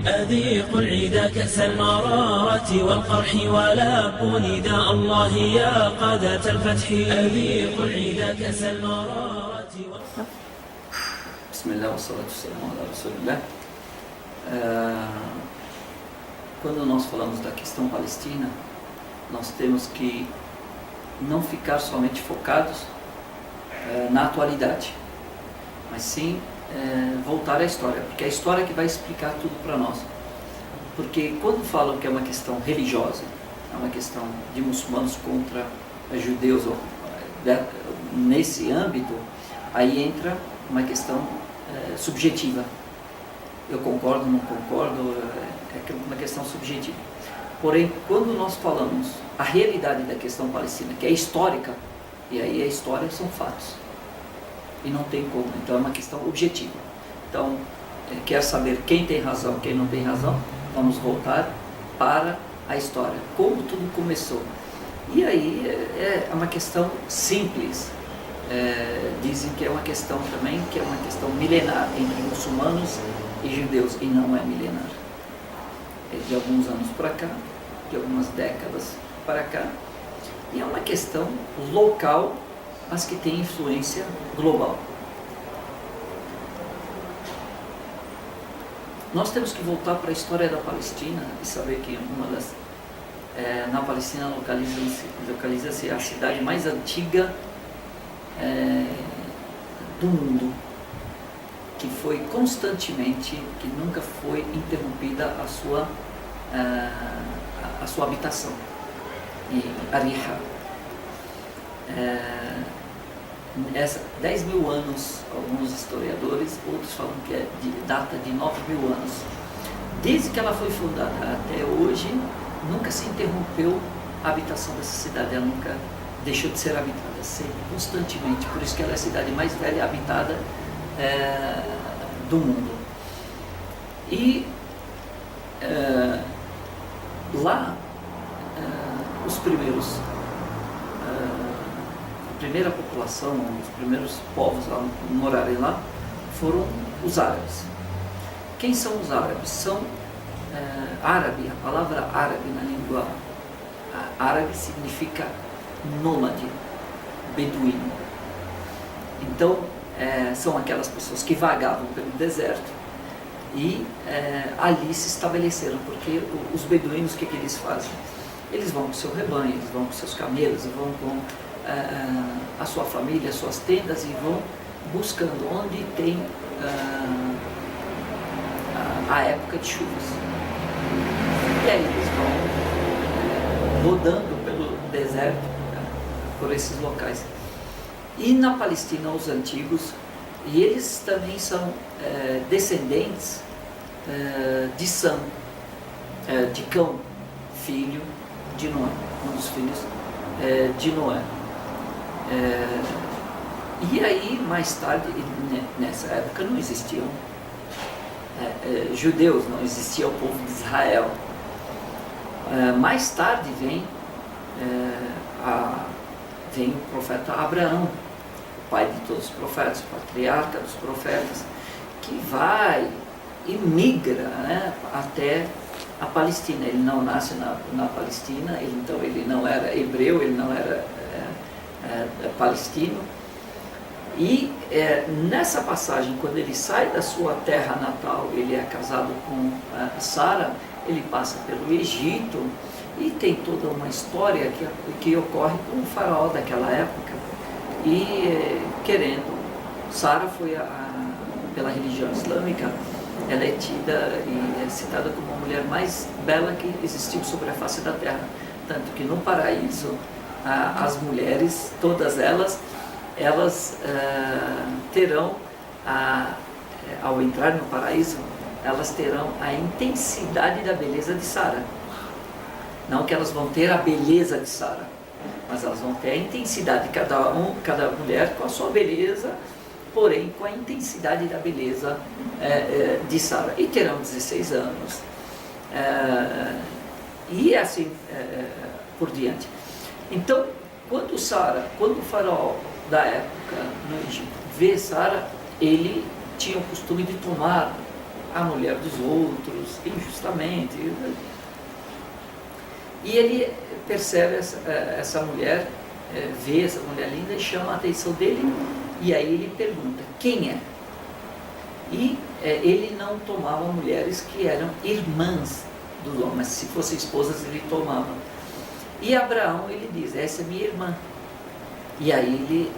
أذيق العيد كأس المرارة والقرح ولابوا نداء الله يا قادة الفتح أذيق العيد كأس المرارة بسم الله والصلاة والسلام على رسول الله. Quando nós falamos da questão palestina, nós temos que não ficar somente focados na atualidade, mas sim voltar à história, porque é a história que vai explicar tudo para nós. Porque quando falam que é uma questão religiosa, é uma questão de muçulmanos contra judeus, nesse âmbito, aí entra uma questão subjetiva. Eu concordo, não concordo, é uma questão subjetiva. Porém, quando nós falamos a realidade da questão palestina, que é histórica, e aí a história são fatos, e não tem como, então é uma questão objetiva. Então, quer saber quem tem razão, quem não tem razão, vamos voltar para a história, como tudo começou. E aí é uma questão simples. Dizem que é uma questão também, que é uma questão milenar entre muçulmanos e judeus, e não é milenar. É de alguns anos para cá, de algumas décadas para cá, e é uma questão local, mas que tem influência global. Nós temos que voltar para a história da Palestina e saber que na Palestina localiza-se a cidade mais antiga do mundo, que foi constantemente, que nunca foi interrompida a sua habitação, em Ariha. 10 mil anos, alguns historiadores, outros falam que data de 9 mil anos. Desde que ela foi fundada até hoje, nunca se interrompeu a habitação dessa cidade, ela nunca deixou de ser habitada, sempre, constantemente. Por isso que ela é a cidade mais velha habitada do mundo. E lá, a primeira população, os primeiros povos a morarem lá, foram os árabes. Quem são os árabes? São árabe, a palavra árabe na língua árabe significa nômade, beduíno. Então, são aquelas pessoas que vagavam pelo deserto e ali se estabeleceram, porque os beduínos, o que eles fazem? Eles vão com o seu rebanho, eles vão com seus camelos, vão com a sua família, as suas tendas, e vão buscando onde tem a época de chuvas. E aí eles vão rodando pelo deserto, por esses locais. E na Palestina, os antigos, e eles também são descendentes de Sam, de Cão, filho de Noé, um dos filhos de Noé. E aí, mais tarde, nessa época não existiam judeus, não existia o povo de Israel. Mais tarde vem o profeta Abraão, o pai de todos os profetas, o patriarca dos profetas, que vai e migra, né, até a Palestina. Ele não nasce na Palestina, ele não era hebreu, ele não era palestino. E nessa passagem, quando ele sai da sua terra natal, ele é casado com Sara, ele passa pelo Egito, e tem toda uma história que ocorre com o faraó daquela época. E Sara foi, pela religião islâmica, ela é tida e é citada como a mulher mais bela que existiu sobre a face da terra. Tanto que no paraíso, as mulheres, todas elas terão, ao entrar no paraíso, elas terão a intensidade da beleza de Sara. Não que elas vão ter a beleza de Sara, mas elas vão ter a intensidade, cada mulher com a sua beleza, porém com a intensidade da beleza de Sara. E terão 16 anos, e assim por diante. Então, quando o faraó da época no Egito vê Sara, ele tinha o costume de tomar a mulher dos outros, injustamente. E ele percebe essa mulher, vê essa mulher linda e chama a atenção dele, e aí ele pergunta, quem é? E ele não tomava mulheres que eram irmãs do homem, mas se fossem esposas ele tomava. E Abraão, ele diz, essa é minha irmã. E aí ele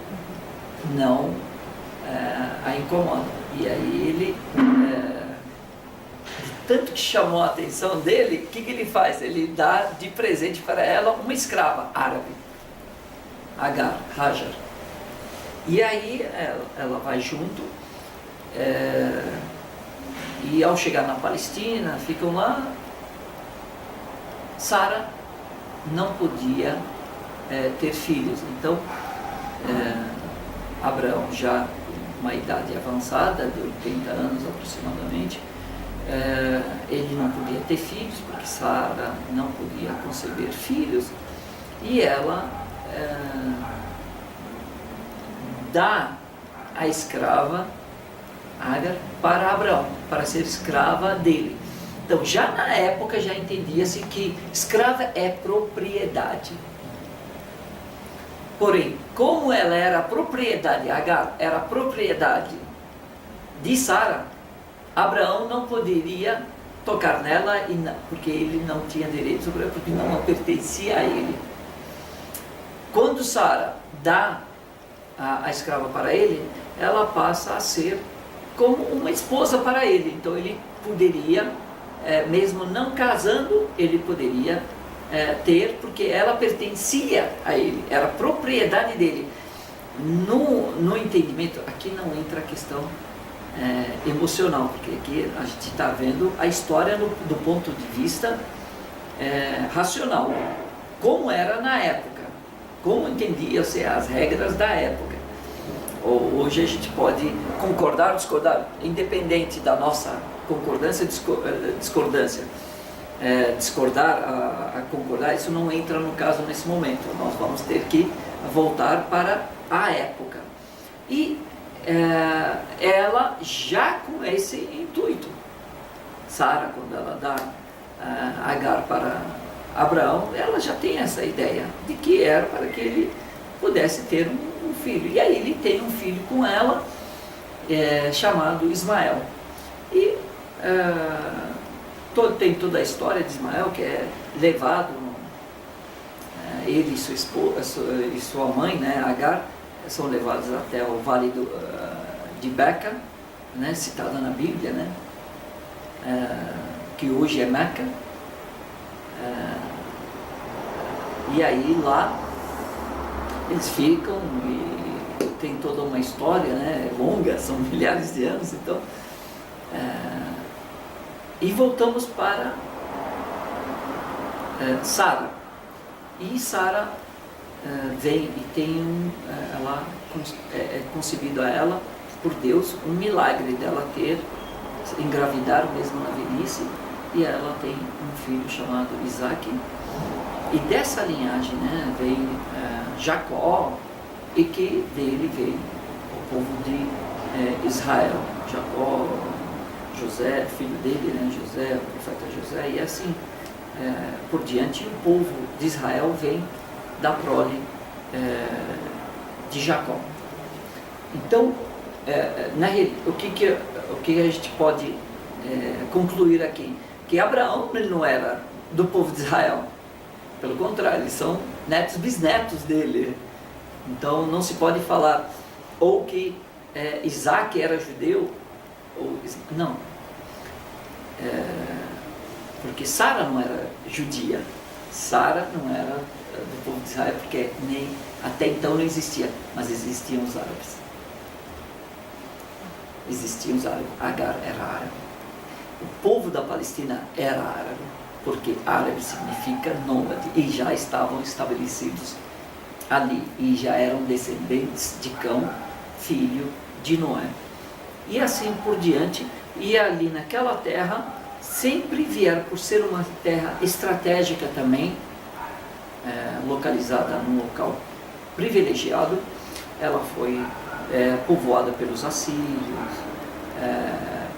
não a incomoda. E aí ele, de tanto que chamou a atenção dele, o que ele faz? Ele dá de presente para ela uma escrava árabe, Agar, Hajar. E aí ela vai junto, e ao chegar na Palestina, ficam lá. Sara não podia ter filhos, então Abraão, já com uma idade avançada, de 80 anos aproximadamente, ele não podia ter filhos, porque Sara não podia conceber filhos, e ela dá a escrava Agar para Abraão, para ser escrava dele. Então, já na época, já entendia-se que escrava é propriedade. Porém, como ela era propriedade, Agar era propriedade de Sara, Abraão não poderia tocar nela, porque ele não tinha direito sobre ela, porque não pertencia a ele. Quando Sara dá a escrava para ele, ela passa a ser como uma esposa para ele. Então ele poderia, mesmo não casando, ele poderia ter, porque ela pertencia a ele, era propriedade dele. No entendimento, aqui não entra a questão emocional, porque aqui a gente está vendo a história do ponto de vista racional, como era na época, como entendia-se as regras da época. Hoje a gente pode concordar ou discordar, independente da nossa concordância e discordância. Discordar a concordar, isso não entra no caso nesse momento. Nós vamos ter que voltar para a época. E ela já com esse intuito, Sara, quando ela dá Agar para Abraão, ela já tem essa ideia de que era para que ele pudesse ter um filho. E aí ele tem um filho com ela, chamado Ismael. E tem toda a história de Ismael, que é levado, ele e sua mãe, né, Agar, são levados até o vale de Beca, né, citada na Bíblia, né, que hoje é Meca. E aí lá eles ficam, e tem toda uma história, né, longa, são milhares de anos. Então, e voltamos para Sara. E Sara vem e tem ela é concebido a ela por Deus um milagre dela engravidar mesmo na velhice, e ela tem um filho chamado Isaac. E dessa linhagem, né, vem Jacó, e que dele vem o povo de Israel. Jacó, José, filho dele, né, José, o profeta José, e assim por diante. O povo de Israel vem da prole de Jacó. Então, o que a gente pode concluir aqui? Que Abraão, ele não era do povo de Israel. Pelo contrário, eles são netos, bisnetos dele. Então não se pode falar ou que Isaac era judeu, ou não. Porque Sara não era judia. Sara não era do povo de Israel, porque até então não existia, mas existiam os árabes. Existiam os árabes. Agar era árabe. O povo da Palestina era árabe, porque árabe significa nômade, e já estavam estabelecidos ali, e já eram descendentes de Cão, filho de Noé. E assim por diante, e ali naquela terra, sempre vieram, por ser uma terra estratégica também, localizada num local privilegiado, ela foi povoada pelos assírios,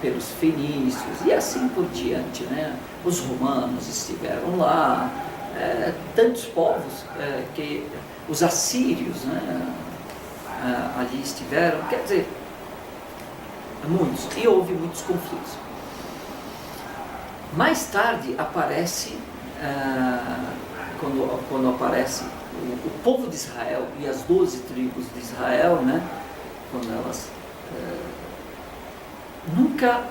pelos fenícios e assim por diante, né? Os romanos estiveram lá, tantos povos, que os assírios, né? Ali estiveram, quer dizer, muitos, e houve muitos conflitos. Mais tarde aparece, quando aparece o povo de Israel e as 12 tribos de Israel, né? Quando elas nunca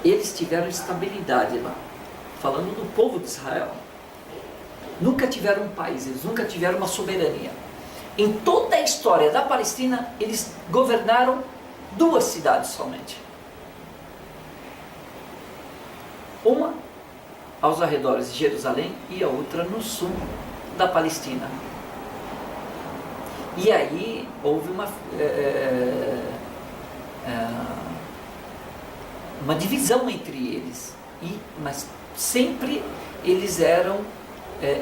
eles tiveram estabilidade lá, falando do povo de Israel, nunca tiveram um país, eles nunca tiveram uma soberania. Em toda a história da Palestina, eles governaram 2 cidades somente. Uma aos arredores de Jerusalém e a outra no sul da Palestina. E aí houve uma divisão entre eles, mas sempre eles eram,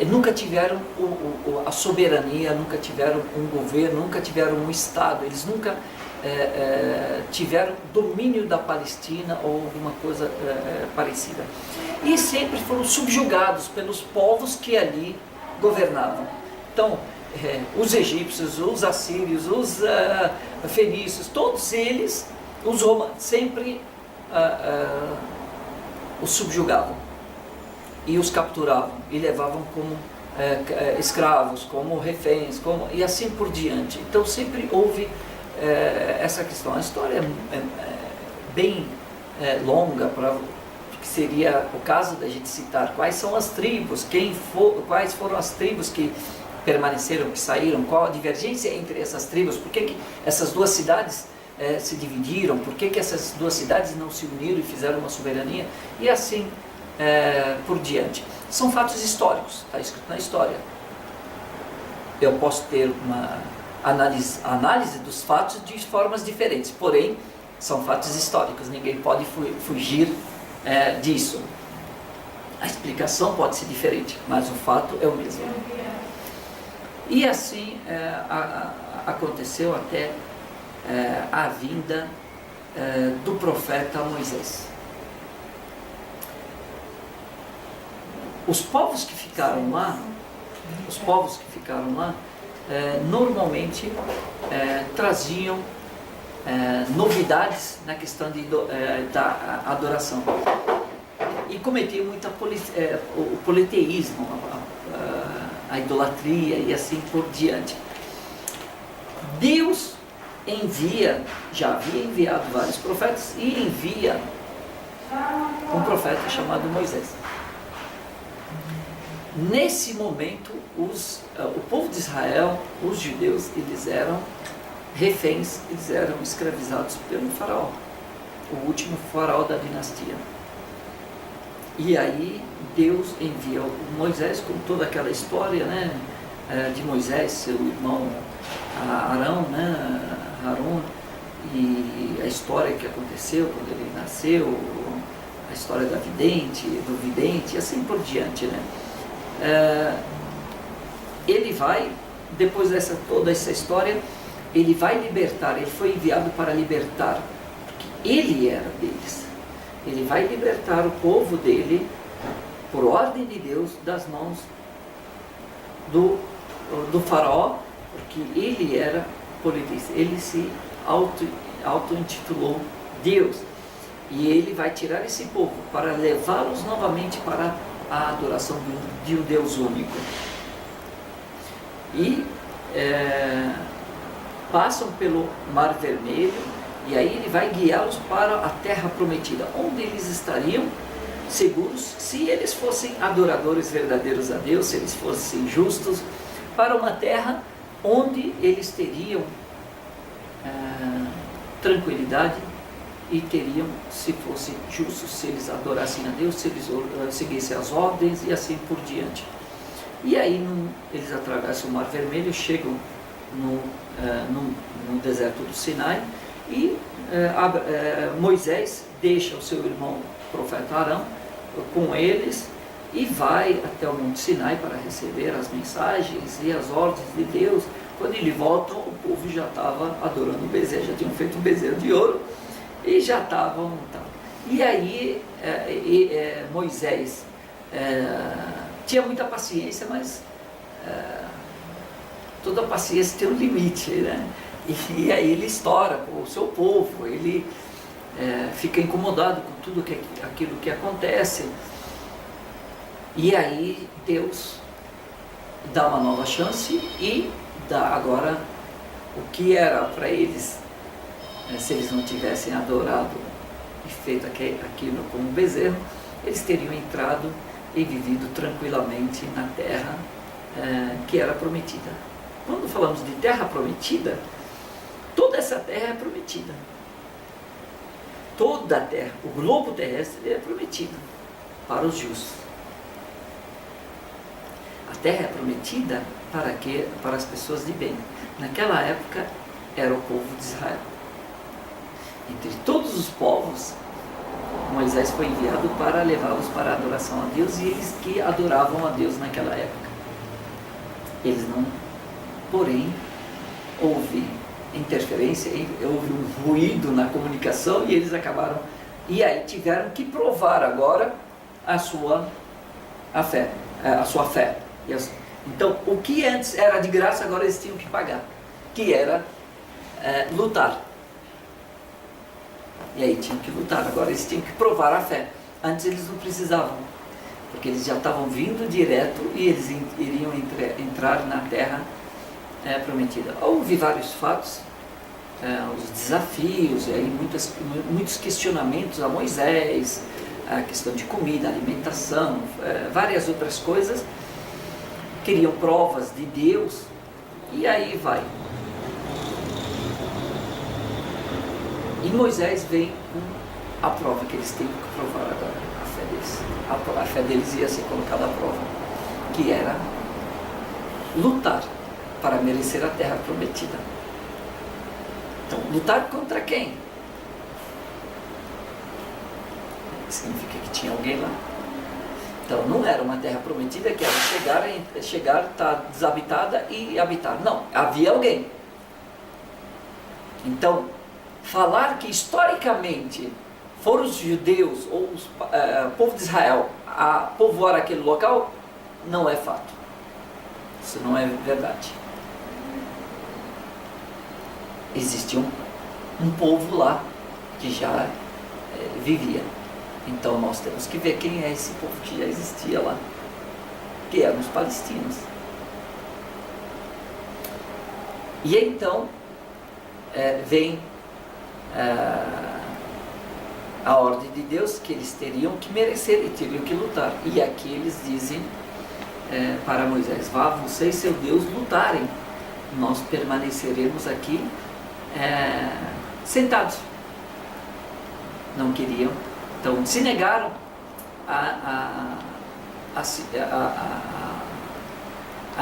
nunca tiveram a soberania, nunca tiveram um governo, nunca tiveram um Estado, eles nunca tiveram domínio da Palestina ou alguma coisa parecida. E sempre foram subjugados pelos povos que ali governavam. Então, os egípcios, os assírios, os fenícios, todos eles, os romanos, sempre os subjugavam e os capturavam e levavam como escravos, como reféns, e assim por diante. Então sempre houve essa questão. A história é bem longa, que seria o caso da gente citar quais são as tribos, quais foram as tribos que permaneceram, que saíram, qual a divergência entre essas tribos, por que essas 2 cidades se dividiram, por que essas 2 cidades não se uniram e fizeram uma soberania, e assim por diante. São fatos históricos, está escrito na história. Eu posso ter uma análise dos fatos de formas diferentes, porém são fatos históricos, ninguém pode fugir disso. A explicação pode ser diferente, mas o fato é o mesmo. E assim aconteceu até a vinda do profeta Moisés. Os povos que ficaram lá, normalmente traziam novidades na questão da adoração e cometiam o politeísmo, a idolatria e assim por diante. Deus já havia enviado vários profetas e envia um profeta chamado Moisés. Nesse momento, o povo de Israel, os judeus, eles eram reféns, eles eram escravizados pelo faraó, o último faraó da dinastia. E aí Deus envia Moisés com toda aquela história, né, de Moisés, seu irmão Arão, né, Harun, e a história que aconteceu quando ele nasceu, a história do vidente, e assim por diante, né. Ele vai, depois toda essa história, ele vai libertar, ele foi enviado para libertar, porque ele era deles. Ele vai libertar o povo dele, por ordem de Deus, das mãos do faraó, porque ele era politista, ele se auto-intitulou Deus. E ele vai tirar esse povo para levá-los novamente para a adoração de um Deus único. E passam pelo Mar Vermelho, e aí ele vai guiá-los para a terra prometida, onde eles estariam seguros se eles fossem adoradores verdadeiros a Deus, se eles fossem justos, para uma terra onde eles teriam tranquilidade e teriam, se fossem justos, se eles adorassem a Deus, se eles seguissem as ordens e assim por diante. E aí eles atravessam o Mar Vermelho, chegam no deserto do Sinai, e Moisés deixa o seu irmão o profeta Arão com eles e vai até o Monte Sinai para receber as mensagens e as ordens de Deus, Quando ele volta, o povo já estava adorando o bezerro, já tinham feito um bezerro de ouro e já estavam... E aí Moisés tinha muita paciência, mas toda paciência tem um limite, né? E aí ele estoura o seu povo, ele fica incomodado com tudo aquilo que acontece. E aí Deus dá uma nova chance e dá agora o que era para eles, se eles não tivessem adorado e feito aquilo como um bezerro, eles teriam entrado e vivido tranquilamente na terra que era prometida. Quando falamos de terra prometida, toda essa terra é prometida. Toda a terra, o globo terrestre é prometido para os justos. A terra é prometida para quê? Para as pessoas de bem. Naquela época era o povo de Israel. Entre todos os povos, Moisés foi enviado para levá-los para a adoração a Deus, e eles que adoravam a Deus naquela época. Eles não, porém, houve interferência, houve um ruído na comunicação e eles acabaram, e aí tiveram que provar agora a sua fé. Então, o que antes era de graça, agora eles tinham que pagar, que era lutar. E aí tinham que lutar, agora eles tinham que provar a fé. Antes eles não precisavam, porque eles já estavam vindo direto e eles iriam entrar na terra prometida. Houve vários fatos, os desafios, e aí muitos questionamentos a Moisés, a questão de comida, alimentação, várias outras coisas. Queriam provas de Deus, e aí vai. E Moisés vem com a prova que eles têm que provar agora, a fé deles. A fé deles ia ser colocada à prova, que era lutar para merecer a terra prometida. Então, lutar contra quem? Significa que tinha alguém lá. Então, não era uma terra prometida que era chegar, estar desabitada e habitar. Não, havia alguém. Então, falar que historicamente foram os judeus ou o povo de Israel a povoar aquele local, não é fato. Isso não é verdade. Existia um povo lá que já vivia. Então nós temos que ver quem é esse povo que já existia lá, que eram os palestinos. E então vem a ordem de Deus, que eles teriam que merecer e teriam que lutar. E aqui eles dizem para Moisés: vá você e seu Deus lutarem, nós permaneceremos aqui sentados. Não queriam, então se negaram a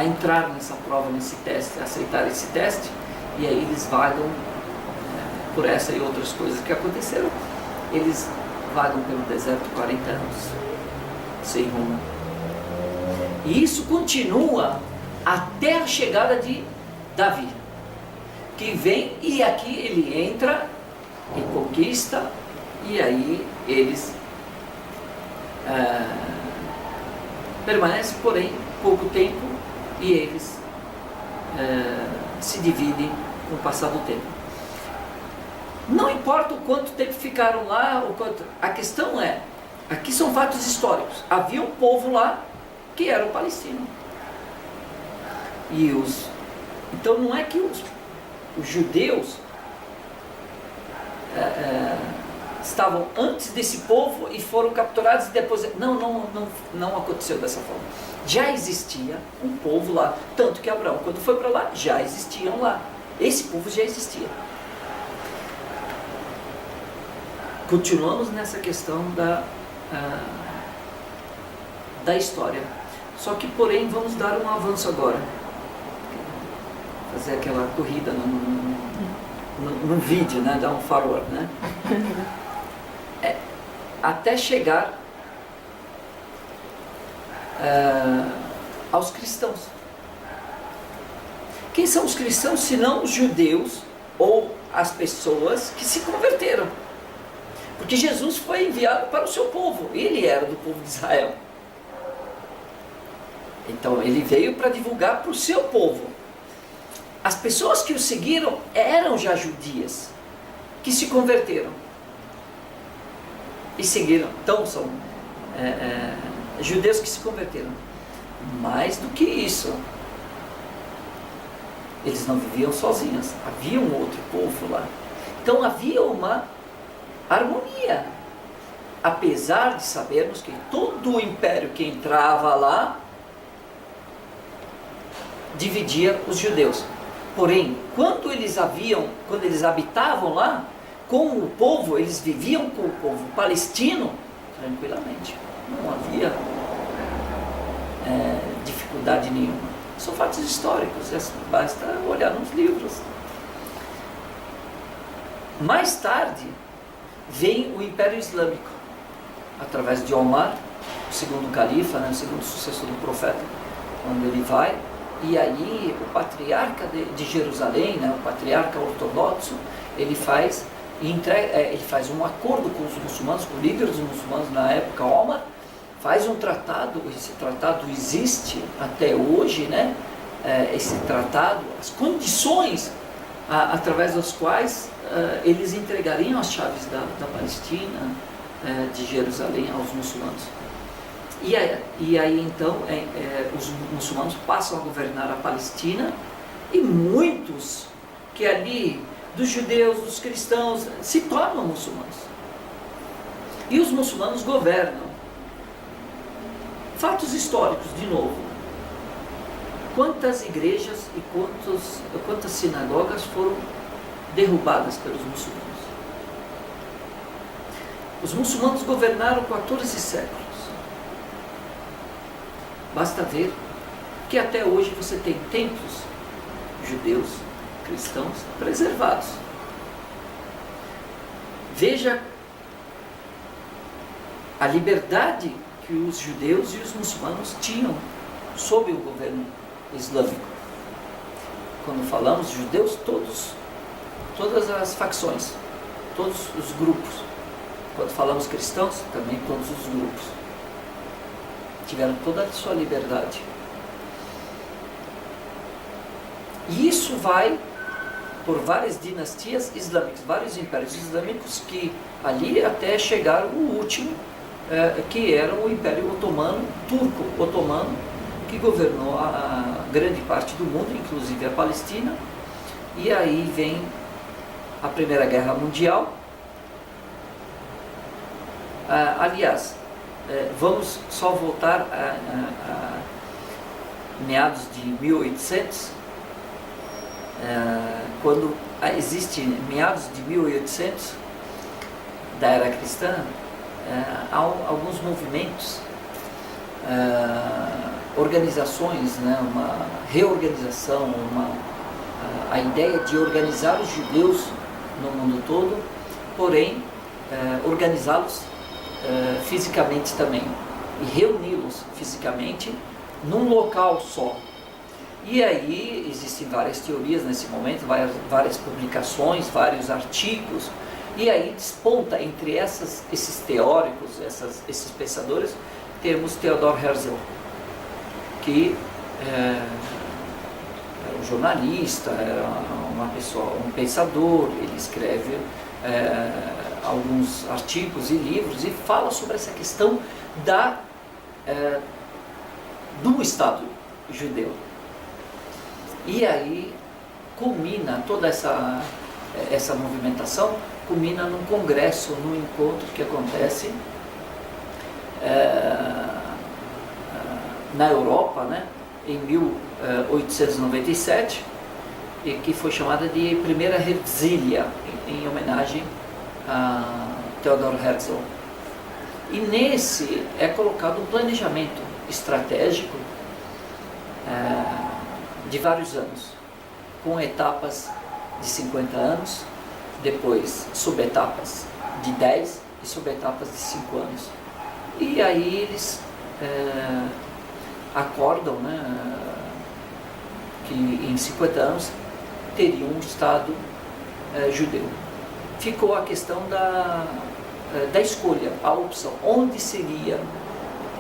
entrar nessa prova, nesse teste, a aceitar esse teste. E aí eles vagam por essa e outras coisas que aconteceram. Eles vagam pelo deserto 40 anos, sem rumo. E isso continua até a chegada de Davi, que vem e aqui ele entra e conquista, e aí eles permanecem, porém, pouco tempo, e eles se dividem com o passar do tempo. Não importa o quanto tempo ficaram lá, a questão é, aqui são fatos históricos. Havia um povo lá que era o palestino. Então não é que os judeus estavam antes desse povo e foram capturados e depois... Não aconteceu dessa forma. Já existia um povo lá, tanto que Abraão, quando foi para lá, já existiam lá. Esse povo já existia. Continuamos nessa questão da história. Só que, porém, vamos dar um avanço agora. Fazer aquela corrida no vídeo, né? Dar um forward, né? Até chegar aos cristãos. Quem são os cristãos se não os judeus ou as pessoas que se converteram? Porque Jesus foi enviado para o seu povo, ele era do povo de Israel. Então ele veio para divulgar para o seu povo. As pessoas que o seguiram eram já judias, que se converteram e seguiram. Então são judeus que se converteram. Mais do que isso, eles não viviam sozinhos, havia um outro povo lá. Então havia uma harmonia, apesar de sabermos que todo o império que entrava lá dividia os judeus. Porém, quando eles habitavam lá com o povo, eles viviam com o povo palestino tranquilamente, não havia dificuldade nenhuma. São fatos históricos, basta olhar nos livros. Mais tarde vem o Império Islâmico, através de Omar, o segundo califa, o segundo sucessor do profeta, quando ele vai, e aí o patriarca de Jerusalém, o patriarca ortodoxo, ele faz um acordo com os muçulmanos, com líderes muçulmanos na época, Omar, faz um tratado, esse tratado existe até hoje, esse tratado, as condições através das quais eles entregariam as chaves da Palestina, de Jerusalém aos muçulmanos. E aí então os muçulmanos passam a governar a Palestina, e muitos que ali, dos judeus, dos cristãos, se tornam muçulmanos. E os muçulmanos governam. Fatos históricos, de novo. Quantas igrejas e quantas sinagogas foram derrubadas pelos muçulmanos? Os muçulmanos governaram 14 séculos. Basta ver que até hoje você tem templos judeus, cristãos, preservados. Veja a liberdade que os judeus e os muçulmanos tinham sob o governo islâmico. Quando falamos judeus, todas as facções, todos os grupos. Quando falamos cristãos, também todos os grupos. Tiveram toda a sua liberdade. E isso vai por várias dinastias islâmicas, vários impérios islâmicos, que ali até chegaram o último, que era o Império Otomano, turco-otomano, que governou a grande parte do mundo, inclusive a Palestina. E aí vem a Primeira Guerra Mundial. Aliás, vamos só voltar a meados de 1800, quando existe meados de 1800 da era cristã, há alguns movimentos, organizações, uma reorganização, a ideia de organizar os judeus no mundo todo, porém organizá-los fisicamente também, e reuni-los fisicamente num local só. E aí existem várias teorias nesse momento, várias publicações, vários artigos, e aí desponta entre esses teóricos, esses pensadores, temos Theodor Herzl, que era um jornalista, era uma pessoa, um pensador. Ele escreve alguns artigos e livros e fala sobre essa questão do Estado judeu. E aí culmina toda essa movimentação, culmina num congresso, num encontro que acontece na Europa, em 1897, e que foi chamada de Primeira Herzliya, em homenagem a Theodor Herzl. E nesse é colocado um planejamento estratégico de vários anos, com etapas de 50 anos, depois subetapas de 10 e subetapas de 5 anos. E aí eles acordam, que em 50 anos teria um Estado judeu. Ficou a questão da escolha, a opção, onde seria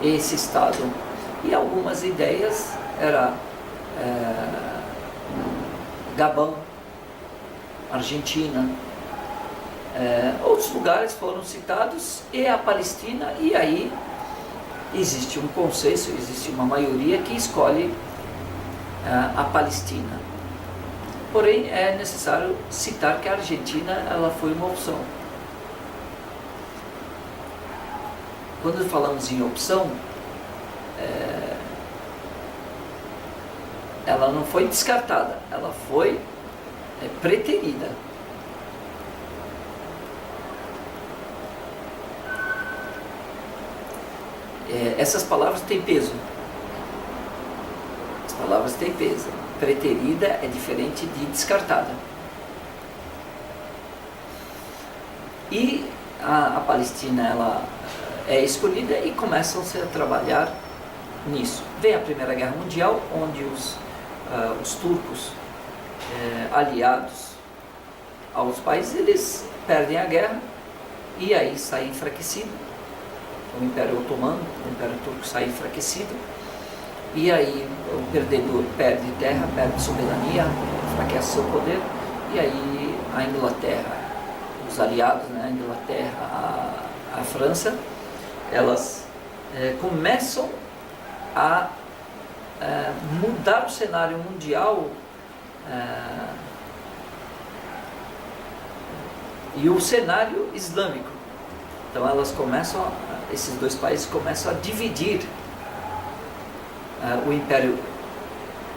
esse Estado. E algumas ideias era Gabão, Argentina, outros lugares foram citados, e a Palestina, e aí existe um consenso, existe uma maioria que escolhe a Palestina. Porém, é necessário citar que a Argentina ela foi uma opção. Quando falamos em opção, ela não foi descartada, ela foi preterida. Essas palavras têm peso. As palavras têm peso. Preterida é diferente de descartada. E a Palestina ela é escolhida e começam-se a trabalhar nisso. Vem a Primeira Guerra Mundial, onde os turcos aliados aos países, eles perdem a guerra e aí sai enfraquecido. O Império Otomano, o Império Turco sai enfraquecido, e aí o perdedor perde terra, perde soberania, enfraquece seu poder, e aí a Inglaterra, os aliados, né, a Inglaterra, a França, elas começam a mudar o cenário mundial e o cenário islâmico. Então esses dois países começam a dividir o Império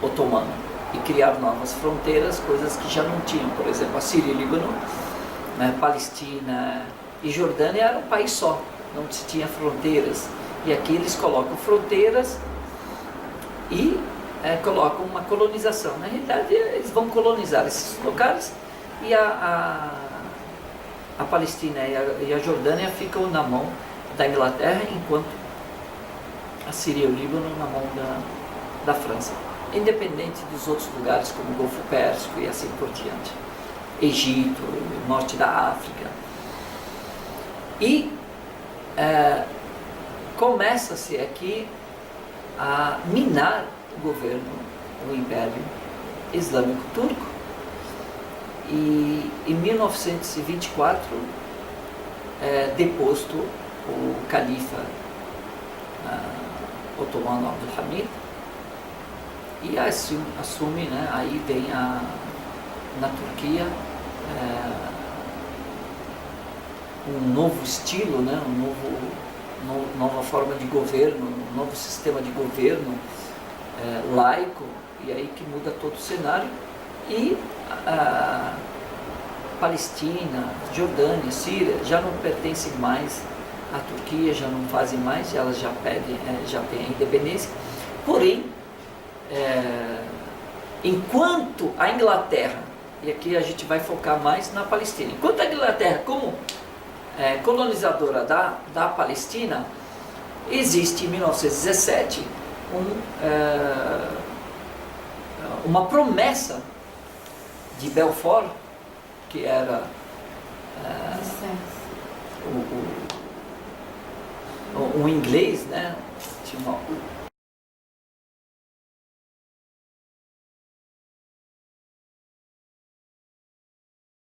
Otomano e criar novas fronteiras, coisas que já não tinham. Por exemplo, a Síria e Líbano, Palestina e Jordânia era um país só, não se tinha fronteiras. E aqui eles colocam fronteiras e colocam uma colonização. Na realidade, eles vão colonizar esses locais, e a Palestina e a Jordânia ficam na mão da Inglaterra, enquanto a Síria e o Líbano na mão da França, independente dos outros lugares como o Golfo Pérsico e assim por diante, Egito, norte da África. E começa-se aqui a minar o governo, o Império Islâmico Turco, e em 1924 deposto o califa otomano Abdul Hamid, e assume, né, aí vem na Turquia um novo estilo, né, nova forma de governo, um novo sistema de governo laico, e aí que muda todo o cenário. E a Palestina, Jordânia, Síria já não pertencem mais à Turquia, já não fazem mais, elas já pedem, já têm a independência. Porém, enquanto a Inglaterra, e aqui a gente vai focar mais na Palestina, enquanto a Inglaterra, como colonizadora da Palestina, existe em 1917 uma promessa de Balfour, que era um inglês, né? Tinha